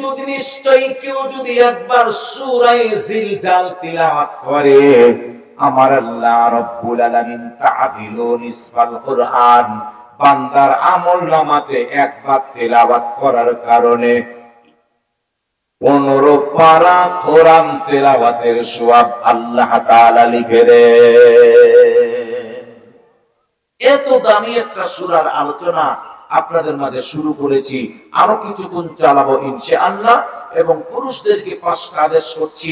যদি নিশ্চয়ই কেউ যদি একবার সূরা জিলজাল তিলাওয়াত করে, আমার আল্লাহ রাব্বুল আলামিন তা'দিলু নিসফাল কুরআন, বান্দার আমলনামাতে একবার তেলাওয়াত করার কারণে 15 পারা কোরআন তেলাওয়াতের সওয়াব আল্লাহ তাআলা লিখে দেন। এত দামি একটা সূরার আলোচনা আপনাদের মাঝে শুরু করেছি, আরো কিছুক্ষণ চালাবো ইনশাআল্লাহ। এবং পুরুষদেরকে 5টা আদেশ করছি।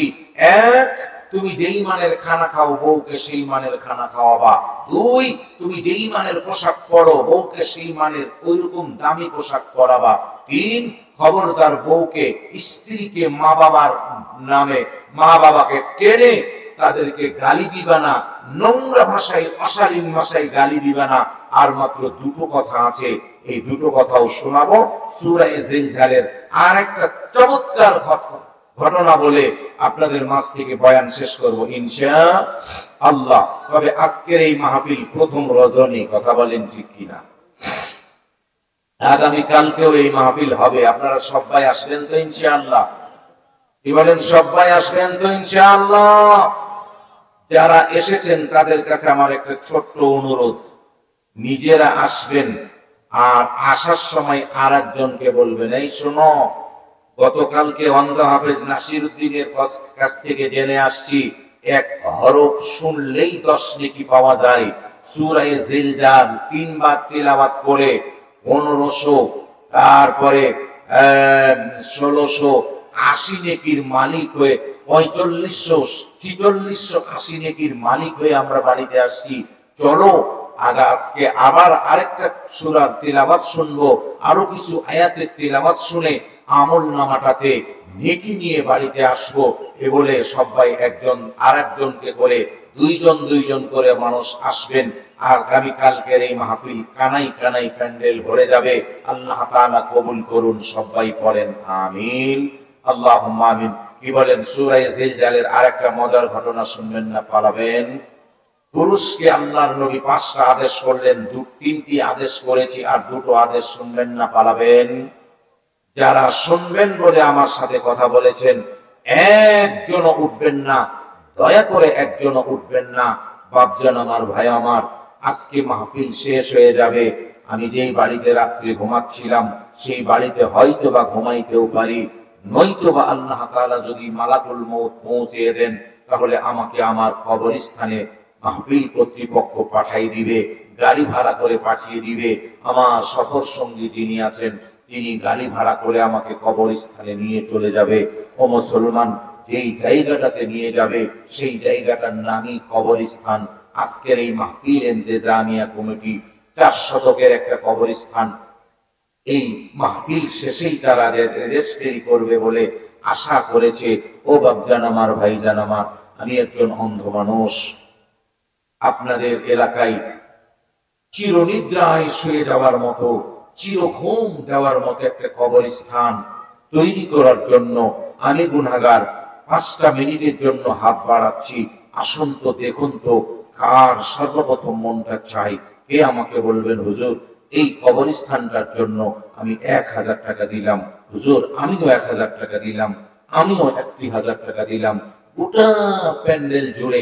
1, তুমি যেই মানের খানা খাও বউকে সেই মানের খানা খাওয়াবা। 2, তুমি যেই মানের পোশাক পরো বউকে সেই মানের ওইরকম দামি পোশাক পরাবা। 3, খবরদার বউকে, স্ত্রীকে মা বাবার নামে, মা বাবাকে টেনে তাদেরকে গালি দিবা না, নোংরা ভাষায় অশালীন ভাষায় গালি দিবা না। আর মাত্র 2টো কথা আছে, এই 2টো কথাও শোনাবো। সূরা জিলজালের আর একটা চমৎকার ঘটনা বলে আপনাদের মাঝ থেকে বয়ান শেষ করব ইনশাআল্লাহ। তবে আজকের এই মাহফিল প্রথম রজনী, কথা বলেন ঠিক কিনা? আগামী কালকেও এই মাহফিল হবে, আপনারা সবাই আসবেন তো ইনশাআল্লাহ? কি বলেন, সবাই আসবেন তো ইনশাআল্লাহ? যারা এসেছেন তাদের কাছে আমার একটা ছোট্ট অনুরোধ, নিজেরা আসবেন আর আসার সময় আর একজনকে বলবেন, এই শোনো, গতকালকে অন্ধ হাফেজ নাসিরউদ্দিনের কাছ থেকে জেনে আসছি, এক হরফ শুনলেই 10 নেকি পাওয়া যায়। সূরা জিলজাল 3 বার তিলাওয়াত করে 1500, তারপরে 1680 নেকির মালিক হয়ে 4580 নেকির মালিক হয়ে আমরা বাড়িতে আসছি। চলো আজকে আবার আরেকটা সূরার তিলাওয়াত শুনবো, আরো কিছু আয়াতের তিলাওয়াত শুনে আমল নামাটাতে নেকি নিয়ে বাড়িতে আসবো। এ বলে সবাই একজন আরেকজনকে করে, দুইজন করে মানুষ আসবেন। আর আগামীকালকের এই মাহফিল কানাই কানাই প্যান্ডেল ভরে যাবে। আল্লাহ তাআলা কবুল করুন, সবাই পড়েন আমিন, আল্লাহুম্মা আমিন। কি বলেন, সূরা জিলজালের আরেকটা মজার ঘটনা শুনবেন না পালাবেন? পুরুষকে আল্লাহর নবী 5টা আদেশ করলেন, 3টি আদেশ করেছি, আর 2টো আদেশ শুনবেন না পালাবেন? যারা শুনবেন বলে আমার সাথে কথা বলেছেন, একজনও উঠবেন না, দয়া করে একজনও উঠবেন না। বাপজান আমার, ভাই আমার, আজকে মাহফিল শেষ হয়ে যাবে। আমি যেই বাড়িতে রাত্রে ঘুমাচ্ছিলাম সেই বাড়িতে হয়তো বা ঘুমাইতেও পারি, নয়তো বা আল্লাহ তাআলা যদি মালাকুল মউত পৌঁছিয়ে দেন, তাহলে আমাকে আমার কবরস্থানে মাহফিল কর্তৃপক্ষ পাঠাই দিবে, গাড়ি ভাড়া করে পাঠিয়ে দিবে। আমার সফর সঙ্গী যিনি আছেন তিনি গাড়ি ভাড়া করে আমাকে কবরস্থানে নিয়ে চলে যাবে। ও মুসলমান, যেই জায়গাটাতে নিয়ে যাবে সেই জায়গাটার নামই কবরস্থান। আজকের এই মাহফিল ইন্তেজামিয়া কমিটি 4 শতকের একটা কবরস্থান, এই মাহফিল শেষেই তারা রেজিস্ট্রি করবে বলে আশা করেছে। ও বাপজান আমার, ভাইজান আমার, আমি একজন অন্ধ মানুষ, আপনাদের এলাকায় চিরনিদ্রায় শুয়ে যাওয়ার মতো, চির ঘুম দেওয়ার মতো একটা কবরস্থান তৈরি করার জন্য আমি গুনাহগার 5টা মিনিটের জন্য হাত বাড়াচ্ছি। আসুন তো, দেখুন তো, কার সর্বপ্রথম মনটা চাই? কে আমাকে বলবেন, হুজুর এই কবরস্থানটার জন্য আমি 1000 টাকা দিলাম, হুজুর আমিও 1000 টাকা দিলাম, আমিও 1000 টাকা দিলাম। গোটা প্যান্ডেল জুড়ে